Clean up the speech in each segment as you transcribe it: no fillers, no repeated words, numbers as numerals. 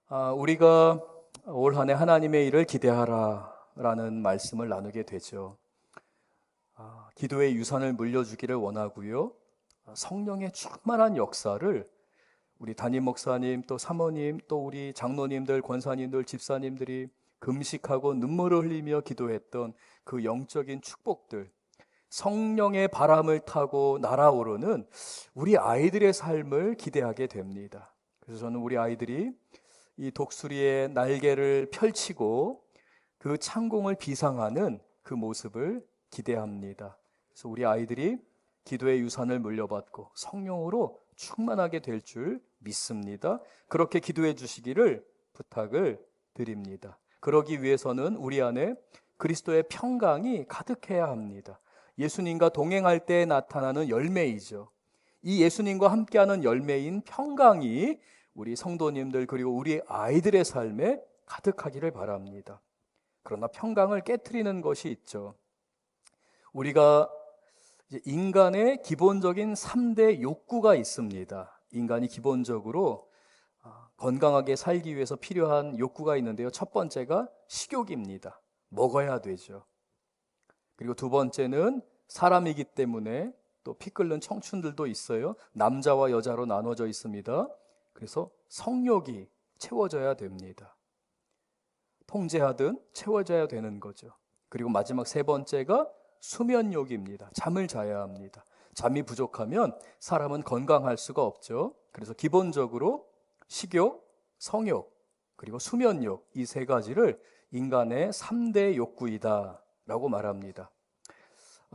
우리가 올 한 해 하나님의 일을 기대하라 라는 말씀을 나누게 되죠. 기도의 유산을 물려주기를 원하고요. 성령의 충만한 역사를 우리 담임 목사님, 또 사모님, 또 우리 장로님들, 권사님들, 집사님들이 금식하고 눈물을 흘리며 기도했던 그 영적인 축복들, 성령의 바람을 타고 날아오르는 우리 아이들의 삶을 기대하게 됩니다. 그래서 저는 우리 아이들이 이 독수리의 날개를 펼치고 그 창공을 비상하는 그 모습을 기대합니다. 그래서 우리 아이들이 기도의 유산을 물려받고 성령으로 충만하게 될 줄 믿습니다. 그렇게 기도해 주시기를 부탁을 드립니다. 그러기 위해서는 우리 안에 그리스도의 평강이 가득해야 합니다. 예수님과 동행할 때 나타나는 열매이죠. 이 예수님과 함께하는 열매인 평강이 우리 성도님들 그리고 우리 아이들의 삶에 가득하기를 바랍니다. 그러나 평강을 깨트리는 것이 있죠. 우리가 이제 인간의 기본적인 3대 욕구가 있습니다. 인간이 기본적으로 건강하게 살기 위해서 필요한 욕구가 있는데요. 첫 번째가 식욕입니다. 먹어야 되죠. 그리고 두 번째는 사람이기 때문에 또 피 끓는 청춘들도 있어요. 남자와 여자로 나눠져 있습니다. 그래서 성욕이 채워져야 됩니다. 통제하든 채워져야 되는 거죠. 그리고 마지막 세 번째가 수면욕입니다. 잠을 자야 합니다. 잠이 부족하면 사람은 건강할 수가 없죠. 그래서 기본적으로 식욕, 성욕, 그리고 수면욕 이 세 가지를 인간의 3대 욕구이다 라고 말합니다.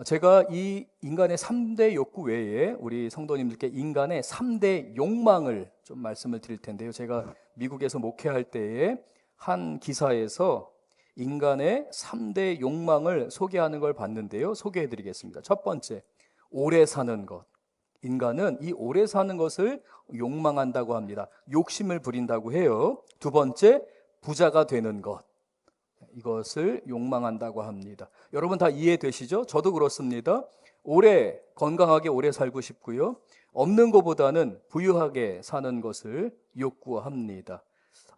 제가 이 인간의 3대 욕구 외에 우리 성도님들께 인간의 3대 욕망을 좀 말씀을 드릴 텐데요. 제가 미국에서 목회할 때에 한 기사에서 인간의 3대 욕망을 소개하는 걸 봤는데요. 소개해 드리겠습니다. 첫 번째, 오래 사는 것. 인간은 이 오래 사는 것을 욕망한다고 합니다. 욕심을 부린다고 해요. 두 번째, 부자가 되는 것. 이것을 욕망한다고 합니다. 여러분 다 이해되시죠? 저도 그렇습니다. 건강하게 오래 살고 싶고요. 없는 것보다는 부유하게 사는 것을 욕구합니다.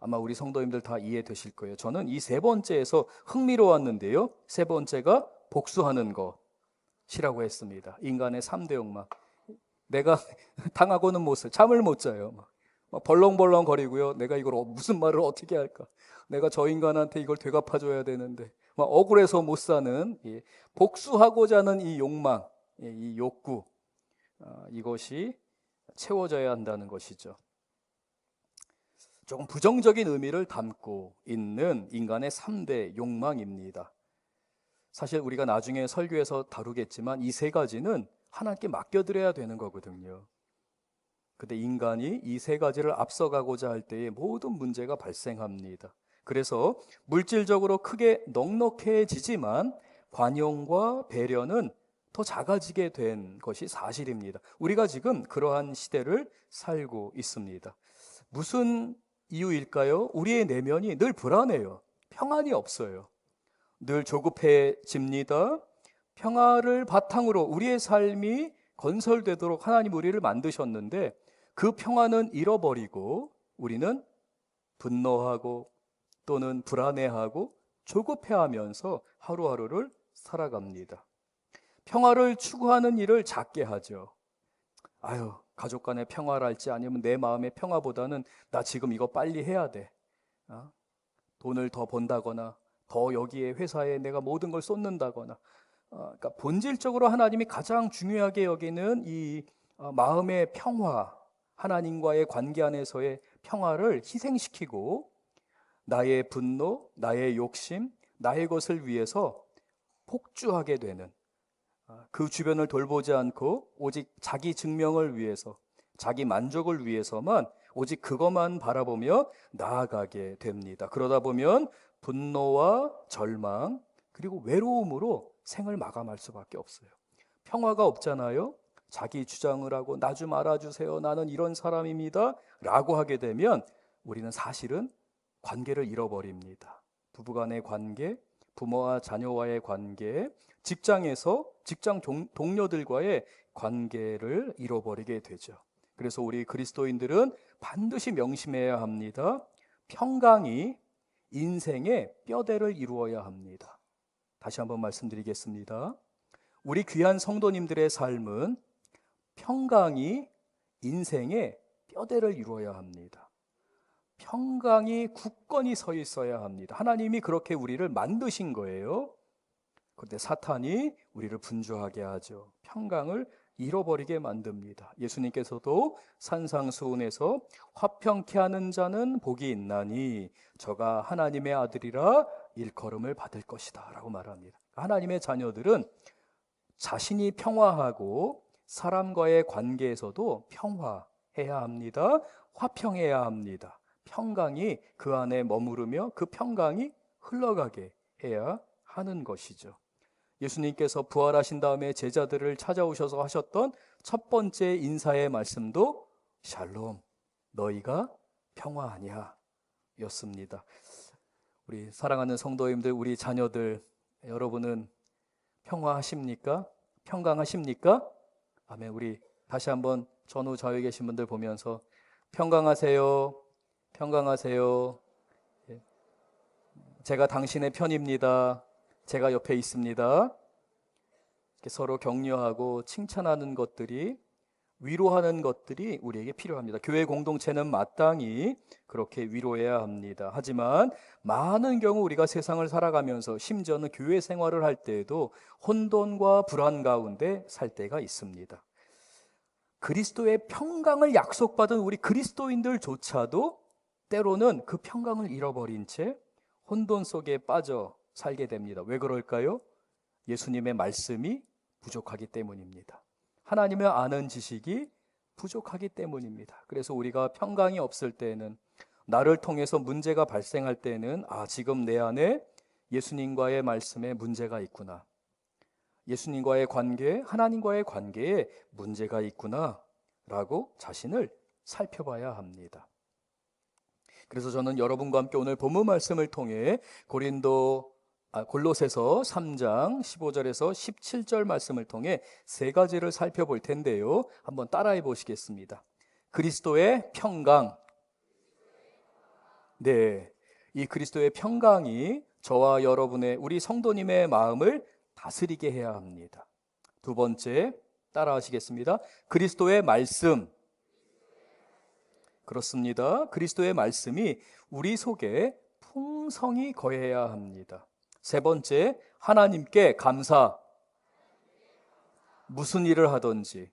아마 우리 성도님들 다 이해되실 거예요. 저는 이 세 번째에서 흥미로웠는데요. 세 번째가 복수하는 것이라고 했습니다. 인간의 3대 욕망. 내가 당하고는 잠을 못 자요. 막 벌렁벌렁 거리고요. 내가 이걸 무슨 말을 어떻게 할까? 내가 저 인간한테 이걸 되갚아줘야 되는데 막 억울해서 못 사는 복수하고자 하는 이 욕망, 이 욕구, 이것이 채워져야 한다는 것이죠. 조금 부정적인 의미를 담고 있는 인간의 3대 욕망입니다. 사실 우리가 나중에 설교에서 다루겠지만 이 세 가지는 하나님께 맡겨드려야 되는 거거든요. 근데 인간이 이 세 가지를 앞서가고자 할 때에 모든 문제가 발생합니다. 그래서 물질적으로 크게 넉넉해지지만 관용과 배려는 더 작아지게 된 것이 사실입니다. 우리가 지금 그러한 시대를 살고 있습니다. 무슨 이유일까요? 우리의 내면이 늘 불안해요. 평안이 없어요. 늘 조급해집니다. 평화를 바탕으로 우리의 삶이 건설되도록 하나님 우리를 만드셨는데 그 평화는 잃어버리고 우리는 분노하고 또는 불안해하고 조급해하면서 하루하루를 살아갑니다. 평화를 추구하는 일을 작게 하죠. 가족 간의 평화랄지 아니면 내 마음의 평화보다는 나 지금 이거 빨리 해야 돼. 돈을 더 번다거나 더 여기에 회사에 내가 모든 걸 쏟는다거나 그러니까 본질적으로 하나님이 가장 중요하게 여기는 이 마음의 평화, 하나님과의 관계 안에서의 평화를 희생시키고 나의 분노, 나의 욕심, 나의 것을 위해서 폭주하게 되는 그 주변을 돌보지 않고 오직 자기 증명을 위해서 자기 만족을 위해서만 오직 그것만 바라보며 나아가게 됩니다. 그러다 보면 분노와 절망 그리고 외로움으로 생을 마감할 수밖에 없어요. 평화가 없잖아요. 자기 주장을 하고 나 좀 알아주세요. 나는 이런 사람입니다. 라고 하게 되면 우리는 사실은 관계를 잃어버립니다. 부부간의 관계, 부모와 자녀와의 관계, 직장에서 직장 동료들과의 관계를 잃어버리게 되죠. 그래서 우리 그리스도인들은 반드시 명심해야 합니다. 평강이 인생의 뼈대를 이루어야 합니다. 다시 한번 말씀드리겠습니다. 우리 귀한 성도님들의 삶은 평강이 인생의 뼈대를 이루어야 합니다. 평강이 굳건히 서 있어야 합니다. 하나님이 그렇게 우리를 만드신 거예요. 그런데 사탄이 우리를 분주하게 하죠. 평강을 잃어버리게 만듭니다. 예수님께서도 산상수훈에서 화평케 하는 자는 복이 있나니 저가 하나님의 아들이라 일컬음을 받을 것이다 라고 말합니다. 하나님의 자녀들은 자신이 평화하고 사람과의 관계에서도 평화해야 합니다. 화평해야 합니다. 평강이 그 안에 머무르며 그 평강이 흘러가게 해야 하는 것이죠. 예수님께서 부활하신 다음에 제자들을 찾아오셔서 하셨던 첫 번째 인사의 말씀도 샬롬, 너희가 평화하냐 였습니다. 우리 사랑하는 성도님들, 우리 자녀들, 여러분은 평화하십니까? 평강하십니까? 아멘. 우리 다시 한번 전후 좌우에 계신 분들 보면서 평강하세요. 평강하세요. 제가 당신의 편입니다. 제가 옆에 있습니다. 이렇게 서로 격려하고 칭찬하는 것들이, 위로하는 것들이 우리에게 필요합니다. 교회 공동체는 마땅히 그렇게 위로해야 합니다. 하지만 많은 경우 우리가 세상을 살아가면서 심지어는 교회 생활을 할 때에도 혼돈과 불안 가운데 살 때가 있습니다. 그리스도의 평강을 약속받은 우리 그리스도인들조차도 때로는 그 평강을 잃어버린 채 혼돈 속에 빠져 살게 됩니다. 왜 그럴까요? 예수님의 말씀이 부족하기 때문입니다. 하나님을 아는 지식이 부족하기 때문입니다. 그래서 우리가 평강이 없을 때에는, 나를 통해서 문제가 발생할 때는 지금 내 안에 예수님과의 말씀에 문제가 있구나, 예수님과의 관계, 하나님과의 관계에 문제가 있구나 라고 자신을 살펴봐야 합니다. 그래서 저는 여러분과 함께 오늘 본문 말씀을 통해 골로새서 3장 15절에서 17절 말씀을 통해 세 가지를 살펴볼 텐데요. 한번 따라해 보시겠습니다. 그리스도의 평강. 네, 이 그리스도의 평강이 저와 여러분의, 우리 성도님의 마음을 다스리게 해야 합니다. 두 번째, 따라 하시겠습니다. 그리스도의 말씀. 그렇습니다. 그리스도의 말씀이 우리 속에 풍성히 거해야 합니다. 세 번째, 하나님께 감사. 무슨 일을 하든지,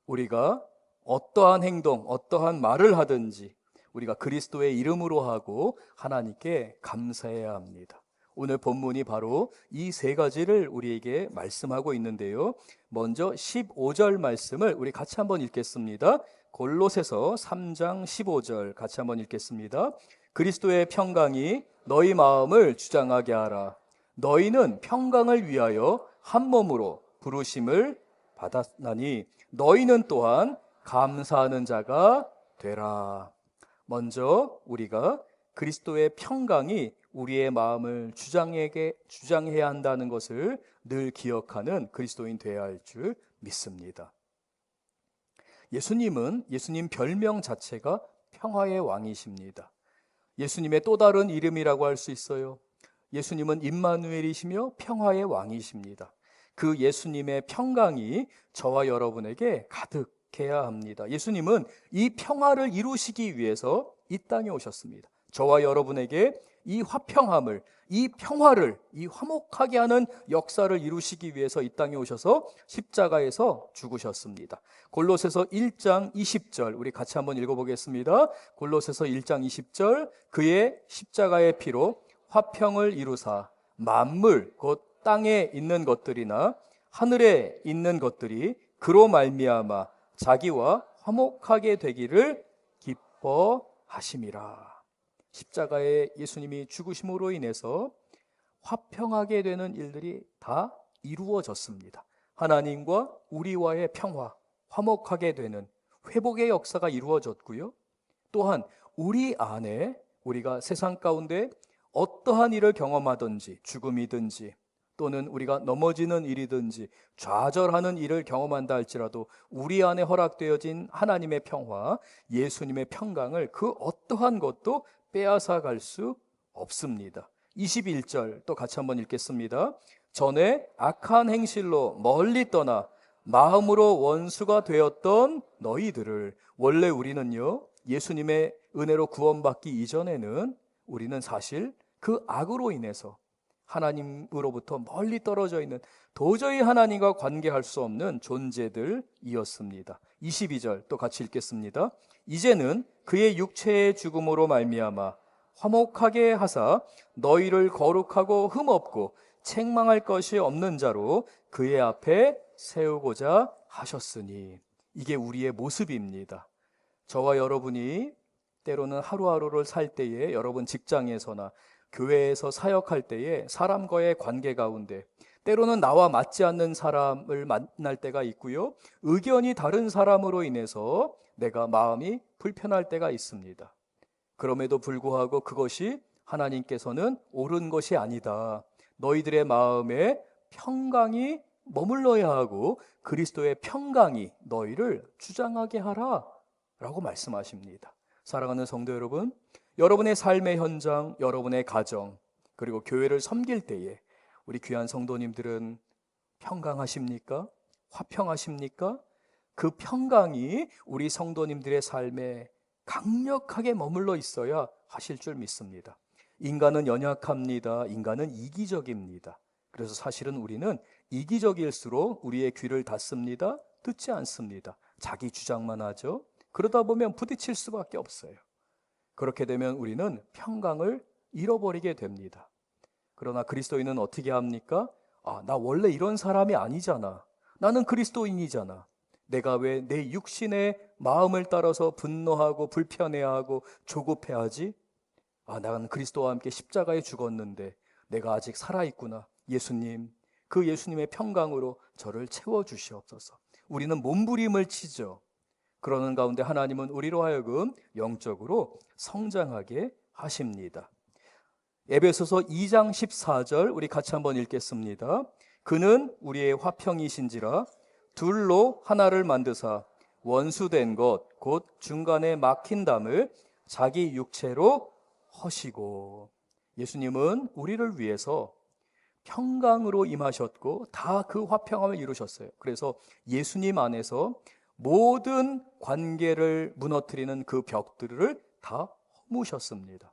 우리가 어떠한 행동, 어떠한 말을 하든지 우리가 그리스도의 이름으로 하고 하나님께 감사해야 합니다. 오늘 본문이 바로 이 세 가지를 우리에게 말씀하고 있는데요. 먼저 15절 말씀을 우리 같이 한번 읽겠습니다. 골로새서 3장 15절 같이 한번 읽겠습니다. 그리스도의 평강이 너희 마음을 주장하게 하라. 너희는 평강을 위하여 한 몸으로 부르심을 받았나니 너희는 또한 감사하는 자가 되라. 먼저 우리가 그리스도의 평강이 우리의 마음을 주장해야 한다는 것을 늘 기억하는 그리스도인 되어야 할 줄 믿습니다. 예수님 별명 자체가 평화의 왕이십니다. 예수님의 또 다른 이름이라고 할 수 있어요. 예수님은 임마누엘이시며 평화의 왕이십니다. 그 예수님의 평강이 저와 여러분에게 가득해야 합니다. 예수님은 이 평화를 이루시기 위해서 이 땅에 오셨습니다. 저와 여러분에게 이 화평함을, 이 평화를, 이 화목하게 하는 역사를 이루시기 위해서 이 땅에 오셔서 십자가에서 죽으셨습니다. 골로새서 1장 20절 우리 같이 한번 읽어보겠습니다. 골로새서 1장 20절 그의 십자가의 피로 화평을 이루사 만물 곧 땅에 있는 것들이나 하늘에 있는 것들이 그로 말미암아 자기와 화목하게 되기를 기뻐하심이라. 십자가에 예수님이 죽으심으로 인해서 화평하게 되는 일들이 다 이루어졌습니다. 하나님과 우리와의 평화, 화목하게 되는 회복의 역사가 이루어졌고요. 또한 우리 안에 우리가 세상 가운데 어떠한 일을 경험하든지 죽음이든지 또는 우리가 넘어지는 일이든지 좌절하는 일을 경험한다 할지라도 우리 안에 허락되어진 하나님의 평화, 예수님의 평강을 그 어떠한 것도 빼앗아 갈 수 없습니다. 21절 또 같이 한번 읽겠습니다. 전에 악한 행실로 멀리 떠나 마음으로 원수가 되었던 너희들을, 원래 우리는요, 예수님의 은혜로 구원받기 이전에는 우리는 사실 그 악으로 인해서 하나님으로부터 멀리 떨어져 있는, 도저히 하나님과 관계할 수 없는 존재들이었습니다. 22절 또 같이 읽겠습니다. 이제는 그의 육체의 죽음으로 말미암아 화목하게 하사 너희를 거룩하고 흠없고 책망할 것이 없는 자로 그의 앞에 세우고자 하셨으니, 이게 우리의 모습입니다. 저와 여러분이 때로는 하루하루를 살 때에, 여러분 직장에서나 교회에서 사역할 때에 사람과의 관계 가운데 때로는 나와 맞지 않는 사람을 만날 때가 있고요, 의견이 다른 사람으로 인해서 내가 마음이 불편할 때가 있습니다. 그럼에도 불구하고 그것이 하나님께서는 옳은 것이 아니다, 너희들의 마음에 평강이 머물러야 하고 그리스도의 평강이 너희를 주장하게 하라 라고 말씀하십니다. 사랑하는 성도 여러분, 여러분의 삶의 현장, 여러분의 가정, 그리고 교회를 섬길 때에 우리 귀한 성도님들은 평강하십니까? 화평하십니까? 그 평강이 우리 성도님들의 삶에 강력하게 머물러 있어야 하실 줄 믿습니다. 인간은 연약합니다. 인간은 이기적입니다. 그래서 사실은 우리는 이기적일수록 우리의 귀를 닫습니다. 듣지 않습니다. 자기 주장만 하죠. 그러다 보면 부딪힐 수밖에 없어요. 그렇게 되면 우리는 평강을 잃어버리게 됩니다. 그러나 그리스도인은 어떻게 합니까? 나 원래 이런 사람이 아니잖아. 나는 그리스도인이잖아. 내가 왜 내 육신의 마음을 따라서 분노하고 불편해하고 조급해하지? 나는 그리스도와 함께 십자가에 죽었는데 내가 아직 살아있구나. 예수님, 그 예수님의 평강으로 저를 채워주시옵소서. 우리는 몸부림을 치죠. 그러는 가운데 하나님은 우리로 하여금 영적으로 성장하게 하십니다. 에베소서 2장 14절 우리 같이 한번 읽겠습니다. 그는 우리의 화평이신지라 둘로 하나를 만드사 원수된 것 곧 중간에 막힌 담을 자기 육체로 허시고, 예수님은 우리를 위해서 평강으로 임하셨고 다 그 화평함을 이루셨어요. 그래서 예수님 안에서 모든 관계를 무너뜨리는 그 벽들을 다 허무셨습니다.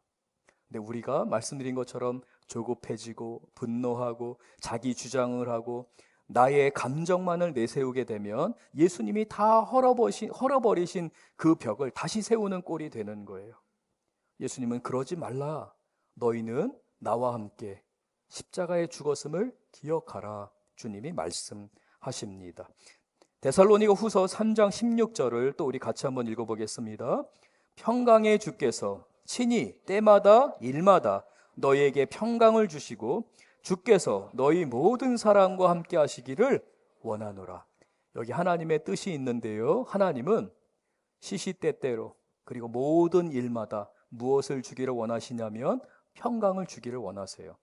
근데 우리가 말씀드린 것처럼 조급해지고 분노하고 자기 주장을 하고 나의 감정만을 내세우게 되면 예수님이 다 헐어버리신 그 벽을 다시 세우는 꼴이 되는 거예요. 예수님은 그러지 말라. 너희는 나와 함께 십자가에 죽었음을 기억하라. 주님이 말씀하십니다. 데살로니가 후서 3장 16절을 또 우리 같이 한번 읽어보겠습니다. 평강의 주께서 친히 때마다 일마다 너희에게 평강을 주시고 주께서 너희 모든 사람과 함께 하시기를 원하노라. 여기 하나님의 뜻이 있는데요, 하나님은 시시때때로 그리고 모든 일마다 무엇을 주기를 원하시냐면 평강을 주기를 원하세요.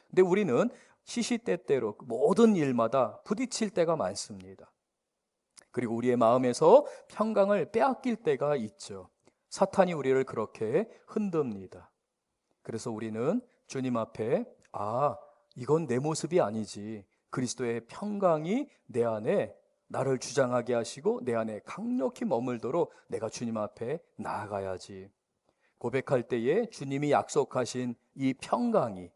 근데 우리는 시시때때로 모든 일마다 부딪힐 때가 많습니다. 그리고 우리의 마음에서 평강을 빼앗길 때가 있죠. 사탄이 우리를 그렇게 흔듭니다. 그래서 우리는 주님 앞에 이건 내 모습이 아니지, 그리스도의 평강이 내 안에 나를 주장하게 하시고 내 안에 강력히 머물도록 내가 주님 앞에 나아가야지. 고백할 때에 주님이 약속하신 이 평강이,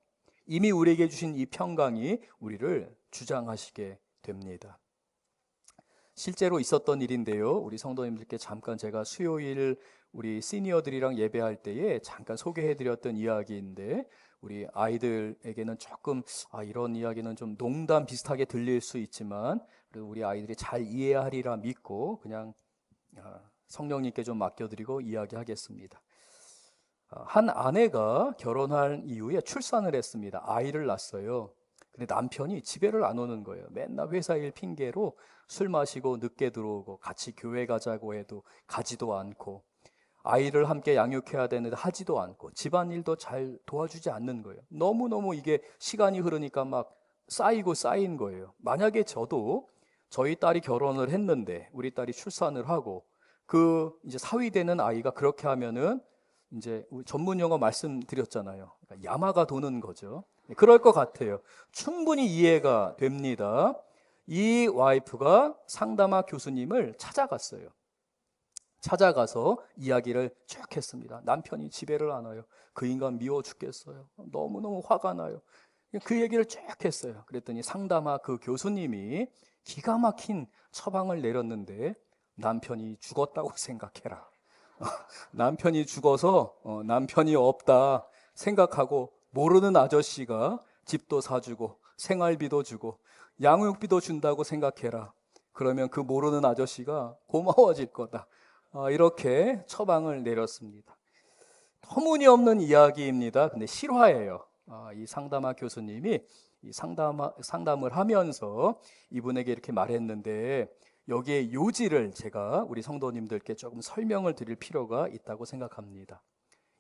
이미 우리에게 주신 이 평강이 우리를 주장하시게 됩니다. 실제로 있었던 일인데요, 우리 성도님들께 잠깐 제가 수요일 우리 시니어들이랑 예배할 때에 잠깐 소개해드렸던 이야기인데, 우리 아이들에게는 조금 이런 이야기는 좀 농담 비슷하게 들릴 수 있지만 그래도 우리 아이들이 잘 이해하리라 믿고 그냥 성령님께 좀 맡겨드리고 이야기하겠습니다. 한 아내가 결혼한 이후에 출산을 했습니다. 아이를 낳았어요. 근데 남편이 집에를 안 오는 거예요. 맨날 회사 일 핑계로 술 마시고 늦게 들어오고, 같이 교회 가자고 해도 가지도 않고, 아이를 함께 양육해야 되는데 하지도 않고, 집안일도 잘 도와주지 않는 거예요. 너무너무 이게 시간이 흐르니까 막 쌓이고 쌓인 거예요. 만약에 저도 저희 딸이 결혼을 했는데 우리 딸이 출산을 하고 그 이제 사위되는 아이가 그렇게 하면은 이제 우리 전문 용어 말씀드렸잖아요. 그러니까 야마가 도는 거죠. 그럴 것 같아요. 충분히 이해가 됩니다. 이 와이프가 상담학 교수님을 찾아갔어요. 찾아가서 이야기를 쭉 했습니다. 남편이 집에를 안 와요. 그 인간 미워 죽겠어요. 너무너무 화가 나요. 그 얘기를 쭉 했어요. 그랬더니 상담학 그 교수님이 기가 막힌 처방을 내렸는데 남편이 죽었다고 생각해라. 남편이 죽어서 남편이 없다 생각하고 모르는 아저씨가 집도 사주고 생활비도 주고 양육비도 준다고 생각해라. 그러면 그 모르는 아저씨가 고마워질 거다. 이렇게 처방을 내렸습니다. 터무니없는 이야기입니다. 근데 실화예요. 이 상담학 교수님이 이 상담을 하면서 이분에게 이렇게 말했는데 여기에 요지를 제가 우리 성도님들께 조금 설명을 드릴 필요가 있다고 생각합니다.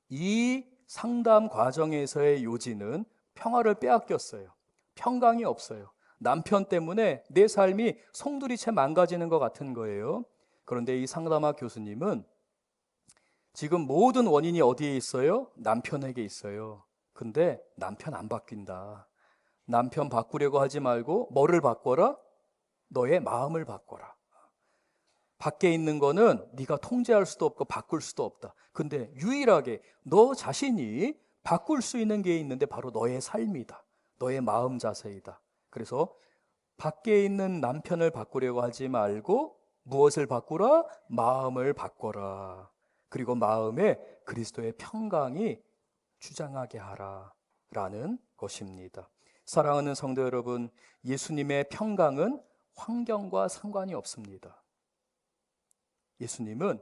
이 상담 과정에서의 요지는 평화를 빼앗겼어요. 평강이 없어요. 남편 때문에 내 삶이 송두리째 망가지는 것 같은 거예요. 그런데 이 상담학 교수님은 지금 모든 원인이 어디에 있어요? 남편에게 있어요. 근데 남편 안 바뀐다. 남편 바꾸려고 하지 말고 뭐를 바꿔라? 너의 마음을 바꿔라. 밖에 있는 거는 네가 통제할 수도 없고 바꿀 수도 없다. 근데 유일하게 너 자신이 바꿀 수 있는 게 있는데 바로 너의 삶이다. 너의 마음 자세이다. 그래서 밖에 있는 남편을 바꾸려고 하지 말고 무엇을 바꾸라? 마음을 바꿔라. 그리고 마음에 그리스도의 평강이 주장하게 하라 라는 것입니다. 사랑하는 성도 여러분, 예수님의 평강은 환경과 상관이 없습니다. 예수님은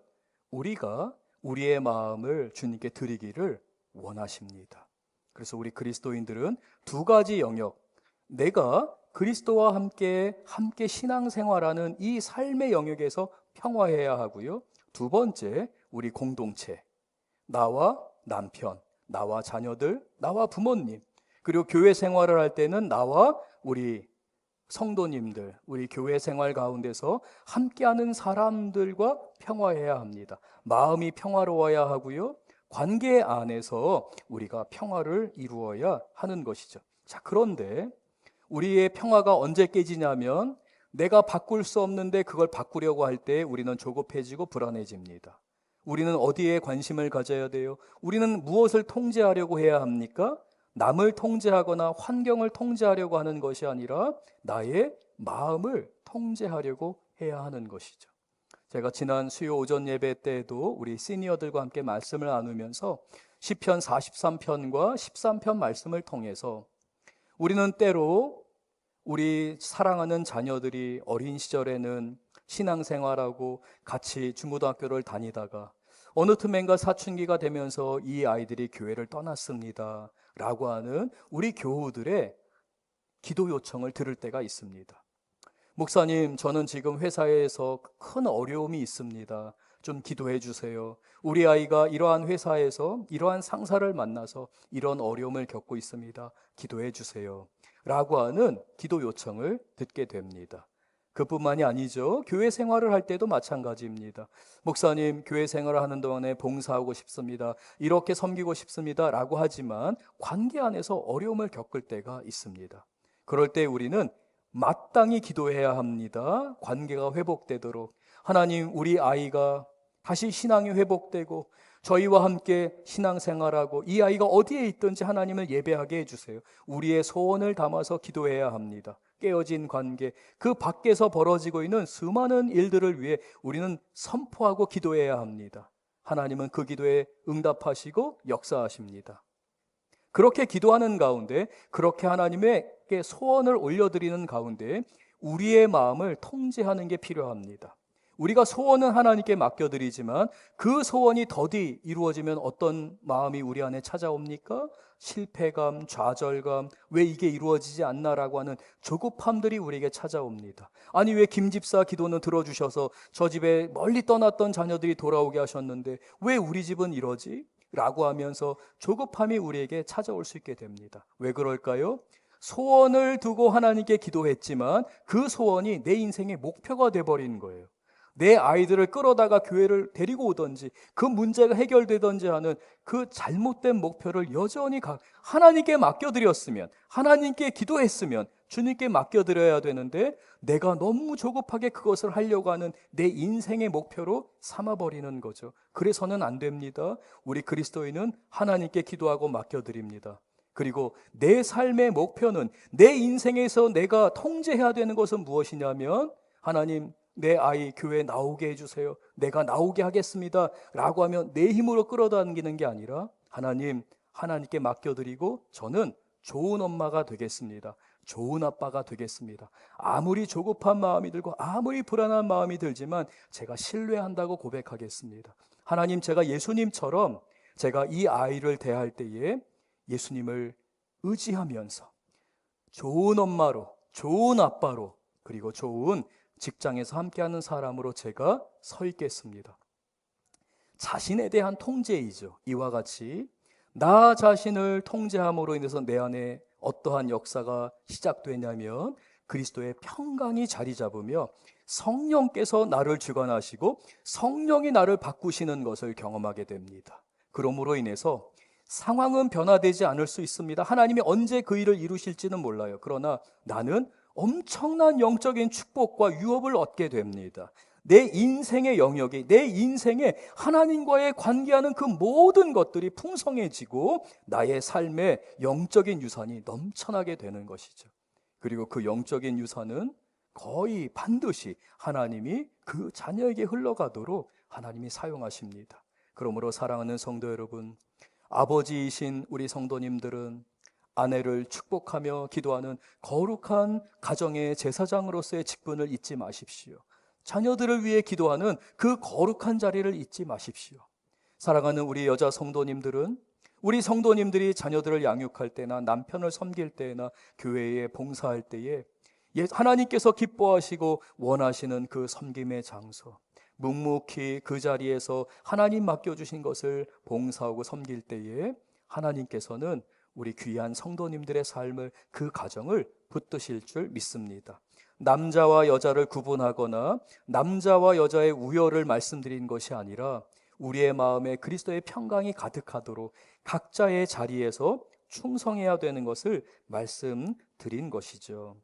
우리가 우리의 마음을 주님께 드리기를 원하십니다. 그래서 우리 그리스도인들은 두 가지 영역, 내가 그리스도와 함께 신앙생활하는 이 삶의 영역에서 평화해야 하고요. 두 번째, 우리 공동체, 나와 남편, 나와 자녀들, 나와 부모님, 그리고 교회 생활을 할 때는 나와 우리 성도님들, 우리 교회 생활 가운데서 함께하는 사람들과 평화해야 합니다. 마음이 평화로워야 하고요. 관계 안에서 우리가 평화를 이루어야 하는 것이죠. 자, 그런데 우리의 평화가 언제 깨지냐면 내가 바꿀 수 없는데 그걸 바꾸려고 할 때 우리는 조급해지고 불안해집니다. 우리는 어디에 관심을 가져야 돼요? 우리는 무엇을 통제하려고 해야 합니까? 남을 통제하거나 환경을 통제하려고 하는 것이 아니라 나의 마음을 통제하려고 해야 하는 것이죠. 제가 지난 수요 오전 예배 때에도 우리 시니어들과 함께 말씀을 나누면서 시편 43편과 13편 말씀을 통해서 우리는 때로 우리 사랑하는 자녀들이 어린 시절에는 신앙생활하고 같이 중고등학교를 다니다가 어느 틈엔가 사춘기가 되면서 이 아이들이 교회를 떠났습니다 라고 하는 우리 교우들의 기도 요청을 들을 때가 있습니다. 목사님, 저는 지금 회사에서 큰 어려움이 있습니다. 좀 기도해 주세요. 우리 아이가 이러한 회사에서 이러한 상사를 만나서 이런 어려움을 겪고 있습니다. 기도해 주세요 라고 하는 기도 요청을 듣게 됩니다. 그뿐만이 아니죠. 교회 생활을 할 때도 마찬가지입니다. 목사님, 교회 생활을 하는 동안에 봉사하고 싶습니다. 이렇게 섬기고 싶습니다 라고 하지만 관계 안에서 어려움을 겪을 때가 있습니다. 그럴 때 우리는 마땅히 기도해야 합니다. 관계가 회복되도록. 하나님, 우리 아이가 다시 신앙이 회복되고 저희와 함께 신앙생활하고 이 아이가 어디에 있든지 하나님을 예배하게 해주세요. 우리의 소원을 담아서 기도해야 합니다. 깨어진 관계, 그 밖에서 벌어지고 있는 수많은 일들을 위해 우리는 선포하고 기도해야 합니다. 하나님은 그 기도에 응답하시고 역사하십니다. 그렇게 기도하는 가운데, 그렇게 하나님에게 소원을 올려드리는 가운데 우리의 마음을 통제하는 게 필요합니다. 우리가 소원은 하나님께 맡겨드리지만 그 소원이 더디 이루어지면 어떤 마음이 우리 안에 찾아옵니까? 실패감, 좌절감, 왜 이게 이루어지지 않나라고 하는 조급함들이 우리에게 찾아옵니다. 아니, 왜 김집사 기도는 들어주셔서 저 집에 멀리 떠났던 자녀들이 돌아오게 하셨는데 왜 우리 집은 이러지? 라고 하면서 조급함이 우리에게 찾아올 수 있게 됩니다. 왜 그럴까요? 소원을 두고 하나님께 기도했지만 그 소원이 내 인생의 목표가 돼버린 거예요. 내 아이들을 끌어다가 교회를 데리고 오든지 그 문제가 해결되든지 하는 그 잘못된 목표를 여전히 하나님께 맡겨드렸으면, 하나님께 기도했으면 주님께 맡겨드려야 되는데 내가 너무 조급하게 그것을 하려고 하는 내 인생의 목표로 삼아버리는 거죠. 그래서는 안 됩니다. 우리 그리스도인은 하나님께 기도하고 맡겨드립니다. 그리고 내 삶의 목표는, 내 인생에서 내가 통제해야 되는 것은 무엇이냐면, 하나님, 내 아이 교회에 나오게 해주세요, 내가 나오게 하겠습니다 라고 하면 내 힘으로 끌어당기는 게 아니라, 하나님께 맡겨드리고 저는 좋은 엄마가 되겠습니다, 좋은 아빠가 되겠습니다. 아무리 조급한 마음이 들고 아무리 불안한 마음이 들지만 제가 신뢰한다고 고백하겠습니다. 하나님, 제가 예수님처럼 제가 이 아이를 대할 때에 예수님을 의지하면서 좋은 엄마로, 좋은 아빠로, 그리고 좋은 직장에서 함께하는 사람으로 제가 서 있겠습니다. 자신에 대한 통제이죠. 이와 같이 나 자신을 통제함으로 인해서 내 안에 어떠한 역사가 시작되냐면 그리스도의 평강이 자리 잡으며 성령께서 나를 주관하시고 성령이 나를 바꾸시는 것을 경험하게 됩니다. 그러므로 인해서 상황은 변화되지 않을 수 있습니다. 하나님이 언제 그 일을 이루실지는 몰라요. 그러나 나는 엄청난 영적인 축복과 유업을 얻게 됩니다. 내 인생의 영역이, 내 인생에 하나님과의 관계하는 그 모든 것들이 풍성해지고 나의 삶의 영적인 유산이 넘쳐나게 되는 것이죠. 그리고 그 영적인 유산은 거의 반드시 하나님이 그 자녀에게 흘러가도록 하나님이 사용하십니다. 그러므로 사랑하는 성도 여러분, 아버지이신 우리 성도님들은 아내를 축복하며 기도하는 거룩한 가정의 제사장으로서의 직분을 잊지 마십시오. 자녀들을 위해 기도하는 그 거룩한 자리를 잊지 마십시오. 사랑하는 우리 여자 성도님들은 우리 성도님들이 자녀들을 양육할 때나 남편을 섬길 때나 교회에 봉사할 때에 하나님께서 기뻐하시고 원하시는 그 섬김의 장소, 묵묵히 그 자리에서 하나님 맡겨주신 것을 봉사하고 섬길 때에 하나님께서는 우리 귀한 성도님들의 삶을, 그 가정을 붙드실 줄 믿습니다. 남자와 여자를 구분하거나 남자와 여자의 우열을 말씀드린 것이 아니라 우리의 마음에 그리스도의 평강이 가득하도록 각자의 자리에서 충성해야 되는 것을 말씀드린 것이죠.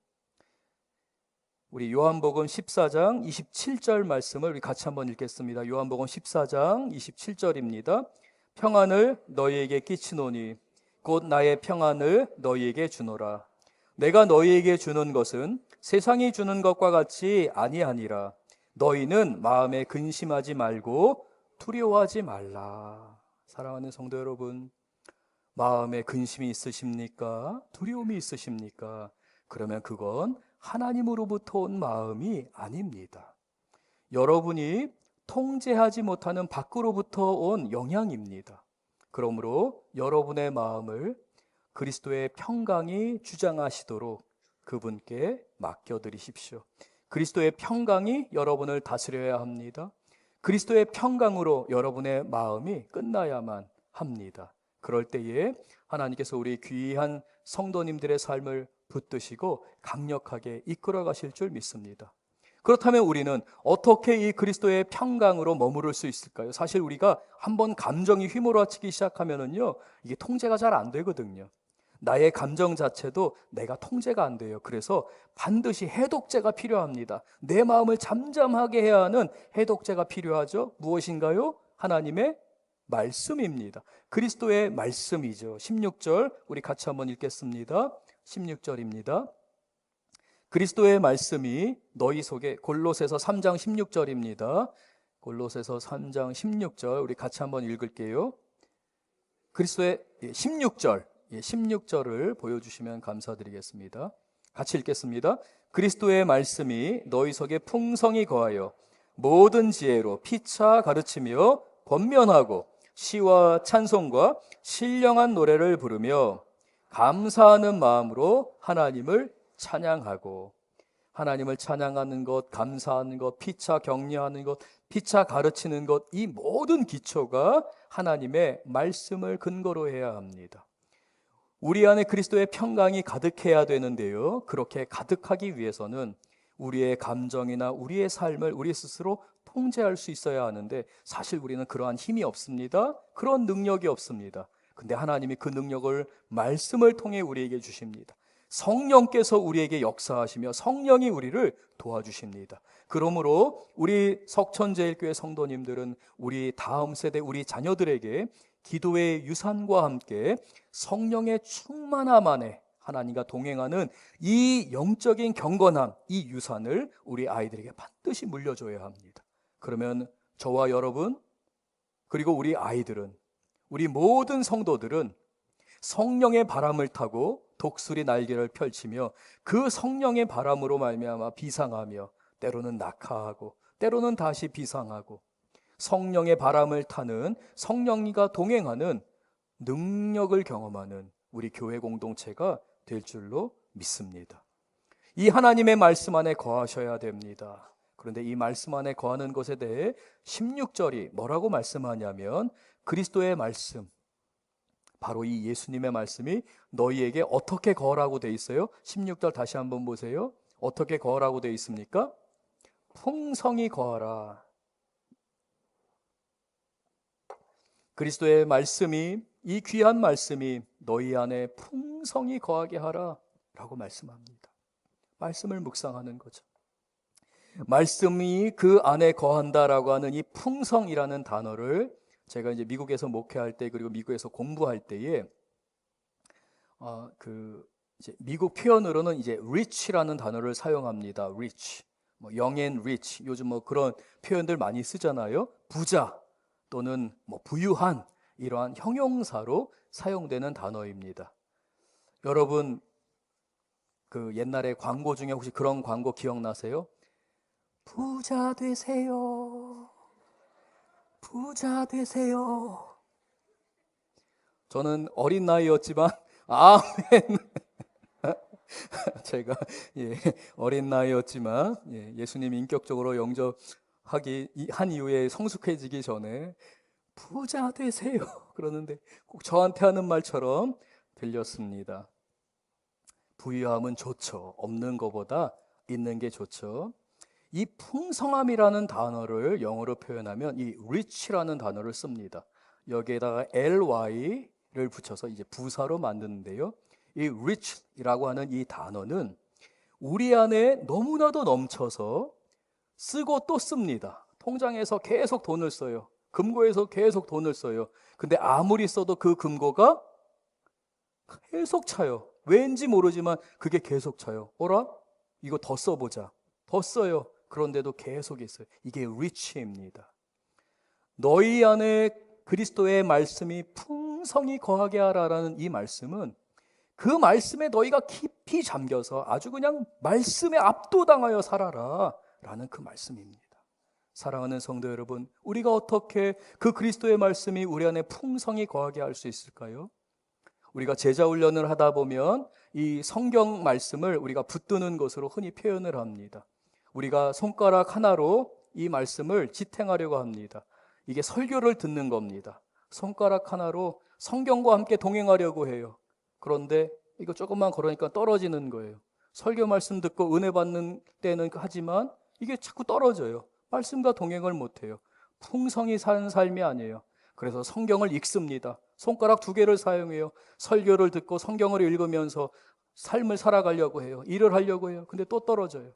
우리 요한복음 14장 27절 말씀을 우리 같이 한번 읽겠습니다. 요한복음 14장 27절입니다. 평안을 너희에게 끼치노니 곧 나의 평안을 너희에게 주노라. 내가 너희에게 주는 것은 세상이 주는 것과 같이 아니하니라. 너희는 마음에 근심하지 말고 두려워하지 말라. 사랑하는 성도 여러분, 마음에 근심이 있으십니까? 두려움이 있으십니까? 그러면 그건 하나님으로부터 온 마음이 아닙니다. 여러분이 통제하지 못하는 밖으로부터 온 영향입니다. 그러므로 여러분의 마음을 그리스도의 평강이 주장하시도록 그분께 맡겨드리십시오. 그리스도의 평강이 여러분을 다스려야 합니다. 그리스도의 평강으로 여러분의 마음이 끝나야만 합니다. 그럴 때에 하나님께서 우리 귀한 성도님들의 삶을 붙드시고 강력하게 이끌어 가실 줄 믿습니다. 그렇다면 우리는 어떻게 이 그리스도의 평강으로 머무를 수 있을까요? 사실 우리가 한번 감정이 휘몰아치기 시작하면은요, 이게 통제가 잘 안 되거든요. 나의 감정 자체도 내가 통제가 안 돼요. 그래서 반드시 해독제가 필요합니다. 내 마음을 잠잠하게 해야 하는 해독제가 필요하죠. 무엇인가요? 하나님의 말씀입니다. 그리스도의 말씀이죠. 16절 우리 같이 한번 읽겠습니다. 16절입니다. 그리스도의 말씀이 너희 속에, 골로새서 3장 16절입니다. 골로새서 3장 16절 우리 같이 한번 읽을게요. 그리스도의 16절, 16절을 보여주시면 감사드리겠습니다. 같이 읽겠습니다. 그리스도의 말씀이 너희 속에 풍성히 거하여 모든 지혜로 피차 가르치며 권면하고 시와 찬송과 신령한 노래를 부르며 감사하는 마음으로 하나님을 찬양하고, 하나님을 찬양하는 것, 감사하는 것, 피차 격려하는 것, 피차 가르치는 것, 이 모든 기초가 하나님의 말씀을 근거로 해야 합니다. 우리 안에 그리스도의 평강이 가득해야 되는데요. 그렇게 가득하기 위해서는 우리의 감정이나 우리의 삶을 우리 스스로 통제할 수 있어야 하는데 사실 우리는 그러한 힘이 없습니다. 그런 능력이 없습니다. 근데 하나님이 그 능력을 말씀을 통해 우리에게 주십니다. 성령께서 우리에게 역사하시며 성령이 우리를 도와주십니다. 그러므로 우리 석천제일교회 성도님들은 우리 다음 세대 우리 자녀들에게 기도의 유산과 함께 성령의 충만함 안에 하나님과 동행하는 이 영적인 경건함, 이 유산을 우리 아이들에게 반드시 물려줘야 합니다. 그러면 저와 여러분, 그리고 우리 아이들은, 우리 모든 성도들은 성령의 바람을 타고 독수리 날개를 펼치며 그 성령의 바람으로 말미암아 비상하며 때로는 낙하하고 때로는 다시 비상하고 성령의 바람을 타는 성령과 동행하는 능력을 경험하는 우리 교회 공동체가 될 줄로 믿습니다. 이 하나님의 말씀 안에 거하셔야 됩니다. 그런데 이 말씀 안에 거하는 것에 대해 16절이 뭐라고 말씀하냐면 그리스도의 말씀, 바로 이 예수님의 말씀이 너희에게 어떻게 거하라고 돼 있어요? 16절 다시 한번 보세요. 어떻게 거하라고 돼 있습니까? 풍성히 거하라. 그리스도의 말씀이, 이 귀한 말씀이 너희 안에 풍성히 거하게 하라 라고 말씀합니다. 말씀을 묵상하는 거죠. 말씀이 그 안에 거한다라고 하는 이 풍성이라는 단어를 제가 이제 미국에서 목회할 때 그리고 미국에서 공부할 때에 이제 미국 표현으로는 이제 rich라는 단어를 사용합니다. rich, 뭐 young and rich, 요즘 뭐 그런 표현들 많이 쓰잖아요. 부자 또는 뭐 부유한 이러한 형용사로 사용되는 단어입니다. 여러분 그 옛날에 광고 중에 혹시 그런 광고 기억나세요? 부자 되세요. 부자 되세요. 저는 어린 나이였지만 아멘. 제가 어린 나이였지만 예수님 인격적으로 영접하기 한 이후에 성숙해지기 전에 부자 되세요 그러는데 꼭 저한테 하는 말처럼 들렸습니다. 부유함은 좋죠. 없는 것보다 있는 게 좋죠. 이 풍성함이라는 단어를 영어로 표현하면 이 rich라는 단어를 씁니다. 여기에다가 ly를 붙여서 이제 부사로 만드는데요. 이 rich이라고 하는 이 단어는 우리 안에 너무나도 넘쳐서 쓰고 또 씁니다. 통장에서 계속 돈을 써요. 금고에서 계속 돈을 써요. 근데 아무리 써도 그 금고가 계속 차요. 왠지 모르지만 그게 계속 차요. 어라? 이거 더 써보자. 더 써요. 그런데도 계속 있어요. 이게 rich입니다. 너희 안에 그리스도의 말씀이 풍성히 거하게 하라라는 이 말씀은 그 말씀에 너희가 깊이 잠겨서 아주 그냥 말씀에 압도당하여 살아라 라는 그 말씀입니다. 사랑하는 성도 여러분, 우리가 어떻게 그 그리스도의 말씀이 우리 안에 풍성히 거하게 할 수 있을까요? 우리가 제자 훈련을 하다 보면 이 성경 말씀을 우리가 붙드는 것으로 흔히 표현을 합니다. 우리가 손가락 하나로 이 말씀을 지탱하려고 합니다. 이게 설교를 듣는 겁니다. 손가락 하나로 성경과 함께 동행하려고 해요. 그런데 이거 조금만 걸으니까 떨어지는 거예요. 설교 말씀 듣고 은혜 받는 때는 하지만 이게 자꾸 떨어져요. 말씀과 동행을 못해요. 풍성히 사는 삶이 아니에요. 그래서 성경을 읽습니다. 손가락 2개를 사용해요. 설교를 듣고 성경을 읽으면서 삶을 살아가려고 해요. 일을 하려고 해요. 근데 또 떨어져요.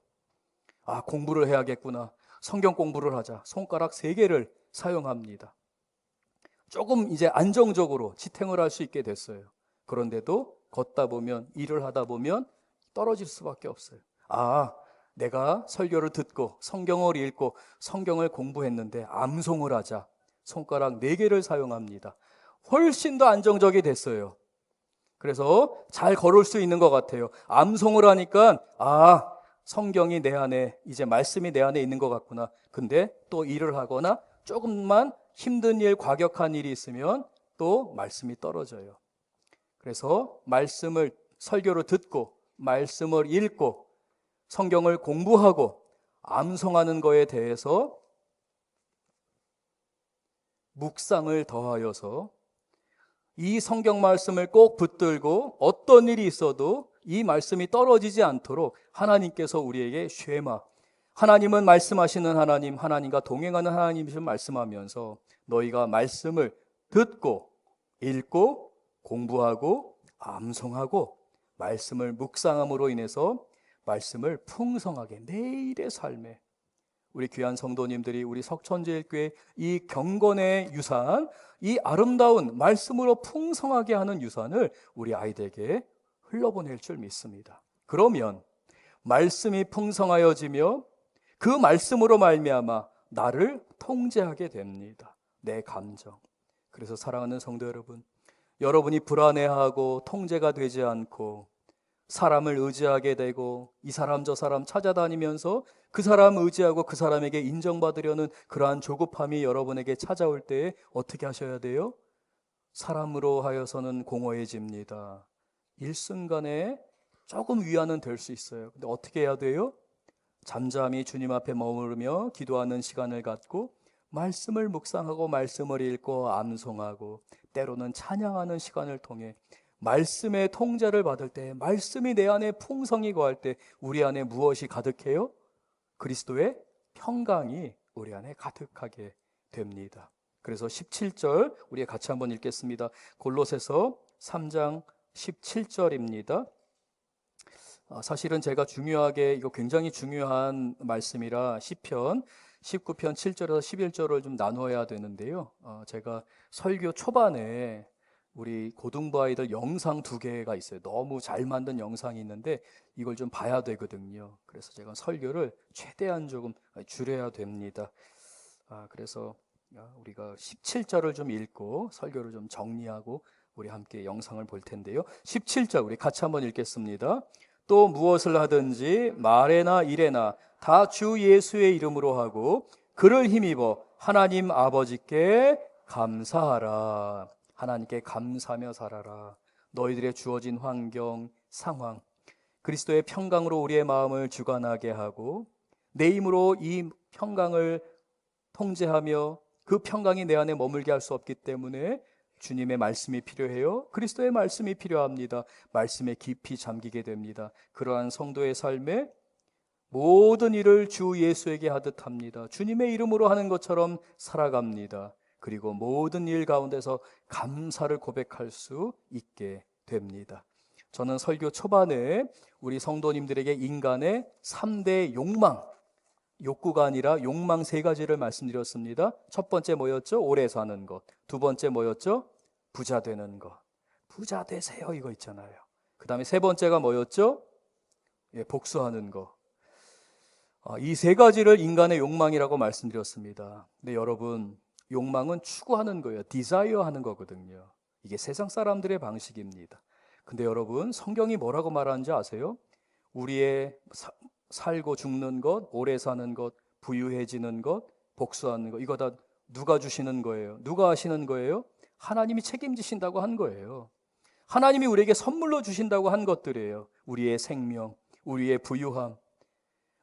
아, 공부를 해야겠구나. 성경 공부를 하자. 손가락 3개를 사용합니다. 조금 이제 안정적으로 지탱을 할 수 있게 됐어요. 그런데도 걷다 보면, 일을 하다 보면 떨어질 수밖에 없어요. 아, 내가 설교를 듣고 성경을 읽고 성경을 공부했는데 암송을 하자. 손가락 4개를 사용합니다. 훨씬 더 안정적이 됐어요. 그래서 잘 걸을 수 있는 것 같아요. 암송을 하니까 성경이 내 안에, 이제 말씀이 내 안에 있는 것 같구나. 근데 또 일을 하거나 조금만 힘든 일, 과격한 일이 있으면 또 말씀이 떨어져요. 그래서 말씀을, 설교를 듣고 말씀을 읽고 성경을 공부하고 암송하는 거에 대해서 묵상을 더하여서 이 성경 말씀을 꼭 붙들고 어떤 일이 있어도 이 말씀이 떨어지지 않도록 하나님께서 우리에게 쉐마, 하나님은 말씀하시는 하나님, 하나님과 동행하는 하나님이신 말씀하면서 너희가 말씀을 듣고 읽고 공부하고 암송하고 말씀을 묵상함으로 인해서 말씀을 풍성하게 매일의 삶에 우리 귀한 성도님들이 우리 석천제일교회 이 경건의 유산, 이 아름다운 말씀으로 풍성하게 하는 유산을 우리 아이들에게 흘러보낼 줄 믿습니다. 그러면 말씀이 풍성하여지며 그 말씀으로 말미암아 나를 통제하게 됩니다. 내 감정. 그래서 사랑하는 성도 여러분, 여러분이 불안해하고 통제가 되지 않고 사람을 의지하게 되고 이 사람 저 사람 찾아다니면서 그 사람 의지하고 그 사람에게 인정받으려는 그러한 조급함이 여러분에게 찾아올 때에 어떻게 하셔야 돼요? 사람으로 하여서는 공허해집니다. 일순간에 조금 위안은 될 수 있어요. 근데 어떻게 해야 돼요? 잠잠히 주님 앞에 머무르며 기도하는 시간을 갖고 말씀을 묵상하고 말씀을 읽고 암송하고 때로는 찬양하는 시간을 통해 말씀의 통제를 받을 때, 말씀이 내 안에 풍성히 거할 때 우리 안에 무엇이 가득해요? 그리스도의 평강이 우리 안에 가득하게 됩니다. 그래서 17절 우리 같이 한번 읽겠습니다. 골로새서 3장 17절입니다. 사실은 제가 중요하게, 이거 굉장히 중요한 말씀이라 시편 19편 7절에서 11절을 좀 나눠야 되는데요. 제가 설교 초반에 우리 고등부 아이들 영상 2개가 있어요. 너무 잘 만든 영상이 있는데 이걸 좀 봐야 되거든요. 그래서 제가 설교를 최대한 조금 줄여야 됩니다. 그래서 우리가 17절을 좀 읽고 설교를 좀 정리하고 우리 함께 영상을 볼 텐데요. 17절 우리 같이 한번 읽겠습니다. 또 무엇을 하든지 말에나 일에나 다 주 예수의 이름으로 하고 그를 힘입어 하나님 아버지께 감사하라. 하나님께 감사하며 살아라. 너희들의 주어진 환경, 상황, 그리스도의 평강으로 우리의 마음을 주관하게 하고 내 힘으로 이 평강을 통제하며 그 평강이 내 안에 머물게 할 수 없기 때문에 주님의 말씀이 필요해요. 그리스도의 말씀이 필요합니다. 말씀에 깊이 잠기게 됩니다. 그러한 성도의 삶에 모든 일을 주 예수에게 하듯 합니다. 주님의 이름으로 하는 것처럼 살아갑니다. 그리고 모든 일 가운데서 감사를 고백할 수 있게 됩니다. 저는 설교 초반에 우리 성도님들에게 인간의 3대 욕망, 욕구가 아니라 욕망 3가지를 말씀드렸습니다. 첫 번째 뭐였죠? 오래 사는 것. 두 번째 뭐였죠? 부자 되는 것. 부자 되세요 이거 있잖아요. 그 다음에 3번째가 뭐였죠? 복수하는 것. 이 3가지를 인간의 욕망이라고 말씀드렸습니다. 근데 여러분, 욕망은 추구하는 거예요. 디자이어 하는 거거든요. 이게 세상 사람들의 방식입니다. 근데 여러분, 성경이 뭐라고 말하는지 아세요? 우리의 살고 죽는 것, 오래 사는 것, 부유해지는 것, 복수하는 것, 이거 다 누가 주시는 거예요? 누가 하시는 거예요? 하나님이 책임지신다고 한 거예요. 하나님이 우리에게 선물로 주신다고 한 것들이에요. 우리의 생명, 우리의 부유함.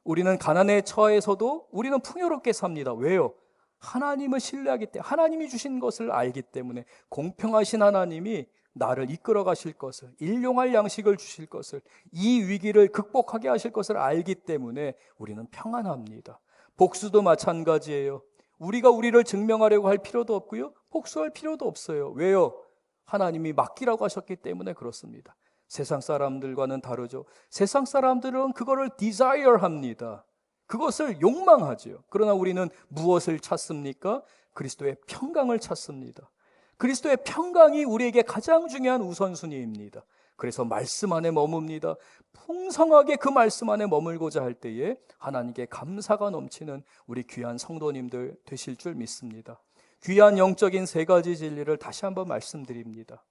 우리는 가난에 처해서도 우리는 풍요롭게 삽니다. 왜요? 하나님을 신뢰하기 때문에, 하나님이 주신 것을 알기 때문에, 공평하신 하나님이 나를 이끌어 가실 것을, 일용할 양식을 주실 것을, 이 위기를 극복하게 하실 것을 알기 때문에 우리는 평안합니다. 복수도 마찬가지예요. 우리가 우리를 증명하려고 할 필요도 없고요, 복수할 필요도 없어요. 왜요? 하나님이 맡기라고 하셨기 때문에 그렇습니다. 세상 사람들과는 다르죠. 세상 사람들은 그거를 desire 합니다. 그것을 욕망하죠. 그러나 우리는 무엇을 찾습니까? 그리스도의 평강을 찾습니다. 그리스도의 평강이 우리에게 가장 중요한 우선순위입니다. 그래서 말씀 안에 머뭅니다. 풍성하게 그 말씀 안에 머물고자 할 때에 하나님께 감사가 넘치는 우리 귀한 성도님들 되실 줄 믿습니다. 귀한 영적인 3가지 진리를 다시 한번 말씀드립니다.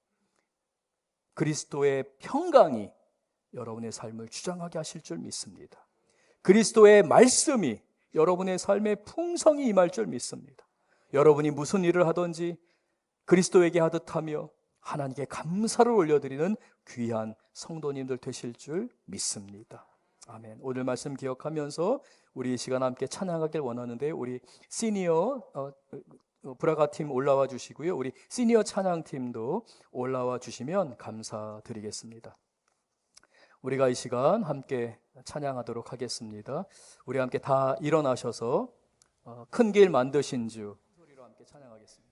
그리스도의 평강이 여러분의 삶을 주장하게 하실 줄 믿습니다. 그리스도의 말씀이 여러분의 삶에 풍성히 임할 줄 믿습니다. 여러분이 무슨 일을 하든지 그리스도에게 하듯 하며 하나님께 감사를 올려드리는 귀한 성도님들 되실 줄 믿습니다. 아멘. 오늘 말씀 기억하면서 우리 이 시간 함께 찬양하길 원하는데 우리 시니어 브라가 팀 올라와 주시고요. 우리 시니어 찬양팀도 올라와 주시면 감사드리겠습니다. 우리가 이 시간 함께 찬양하도록 하겠습니다. 우리 함께 다 일어나셔서 큰 길 만드신 주 소리로 함께 찬양하겠습니다.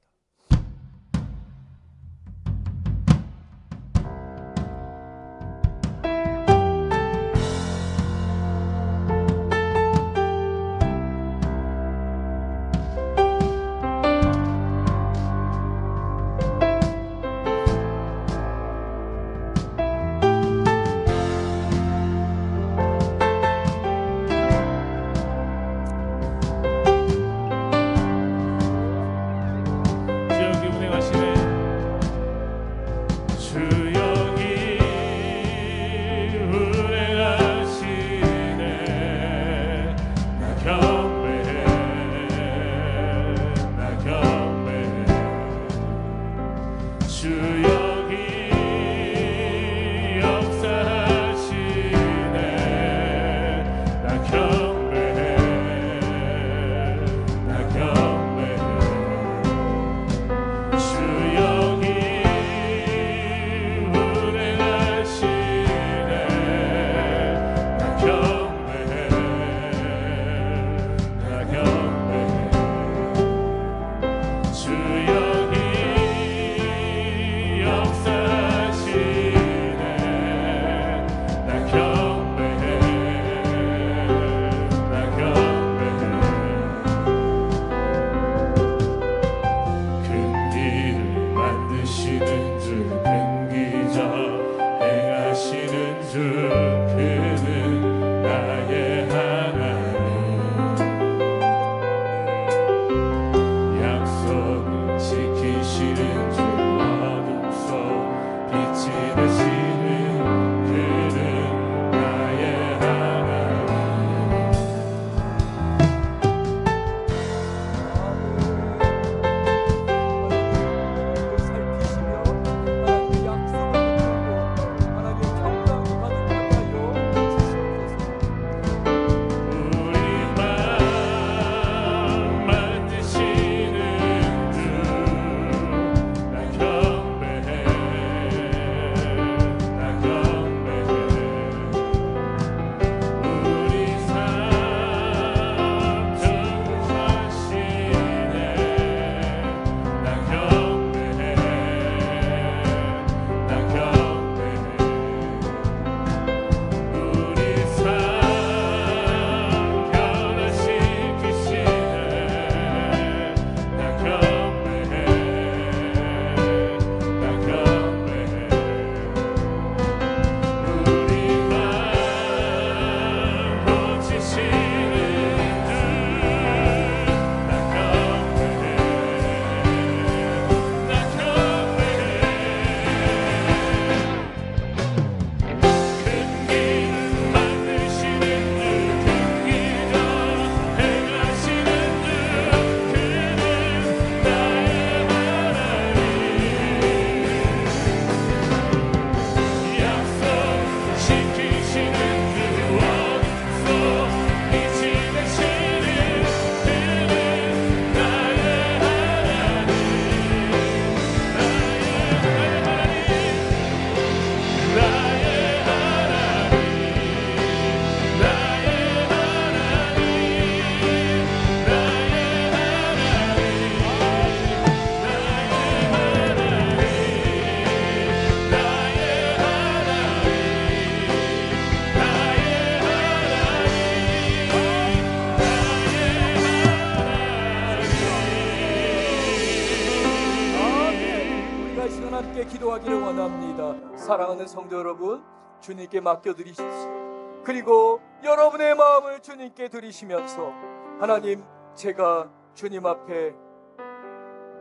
기도하기를 원합니다. 사랑하는 성도 여러분, 주님께 맡겨드리십시오. 그리고 여러분의 마음을 주님께 드리시면서 하나님, 제가 주님 앞에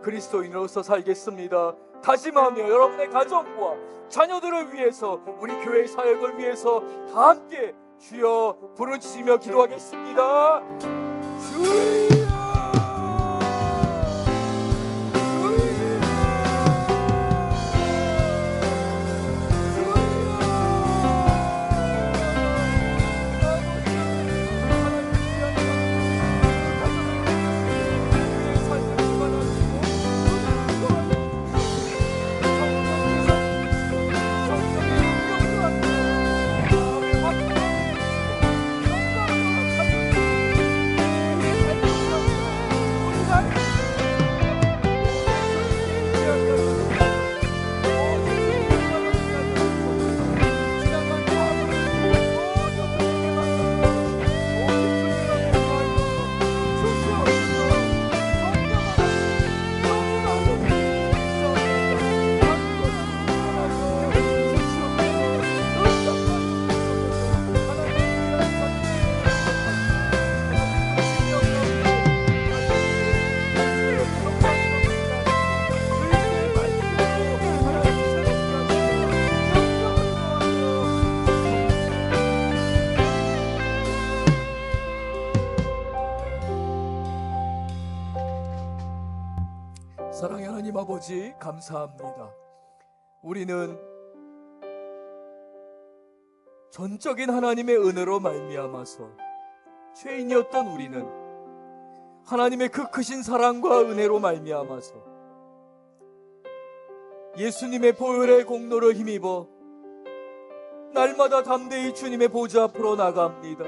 그리스도인으로서 살겠습니다 다짐하며 여러분의 가정과 자녀들을 위해서, 우리 교회 사역을 위해서 다 함께 주여 부르짖으며 기도하겠습니다. 주여! 아버지 감사합니다. 우리는 전적인 하나님의 은혜로 말미암아서 죄인이었던 우리는 하나님의 그 크신 사랑과 은혜로 말미암아서 예수님의 보혈의 공로를 힘입어 날마다 담대히 주님의 보좌 앞으로 나갑니다.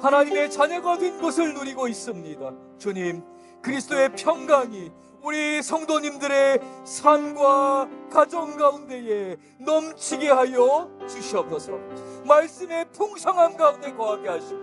하나님의 자녀가 된 것을 누리고 있습니다. 주님, 그리스도의 평강이 우리 성도님들의 삶과 가정 가운데에 넘치게 하여 주시옵소서. 말씀의 풍성함 가운데 거하게 하시고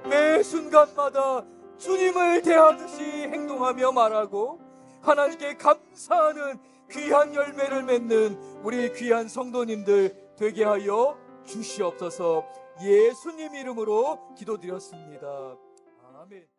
매 순간마다 주님을 대하듯이 행동하며 말하고 하나님께 감사하는 귀한 열매를 맺는 우리 귀한 성도님들 되게 하여 주시옵소서. 예수님 이름으로 기도드렸습니다. 아멘.